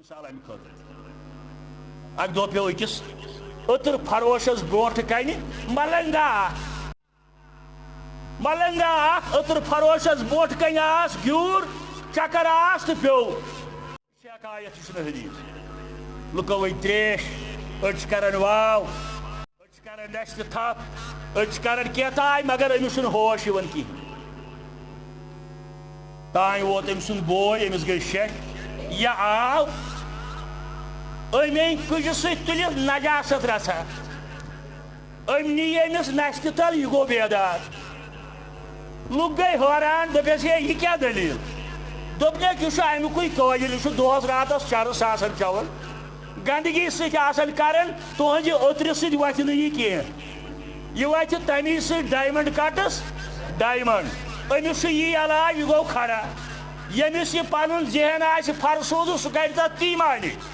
مثال امہ خاطر اک دہ پیو أکس اتر فروشس برونٹ کن ملنگا اتر فروشس برونٹ کن آس گیور چکر آس تو پیو شکایت یہ حدیث لکو وی تریش أڑ کران واو أڑ کران نشت تھپ أڑ کران کیتاے مگر أمس ہوش یوان کہین تان ووت أمۍ سُنٛد بوے أمس گٔے شیٚٹ یہ آو أمۍ کُجہِ سۭتۍ تُلِتھ نجاست رژھا أمۍ نی أمس نشتہِ تل یہ گوٚو بیدار لُکھ گٔے حٲران دوٚپیس ہے یہ کیٛاہ دٔلیٖل دوٚپنکھ یہِ چھُ امیُکُے قٲیِل یہِ چھُ دۄہس راتس چرس آسان چٮ۪وان گندگی سۭتۍ آسان کران تُہنٛدِ اوترِ سۭتۍ وتھِ نہٕ یہِ کینٛہہ یہِ وتھِ تمی سۭتۍ ڈایمنڈ کٹس ڈایمنڈ أمس چھُ یی علاج یہِ گوٚو کھڑا ییٚمِس یہِ پنُن ذہن آسہِ فرسوٗدٕ سُہ کرِ تتھ تی معنی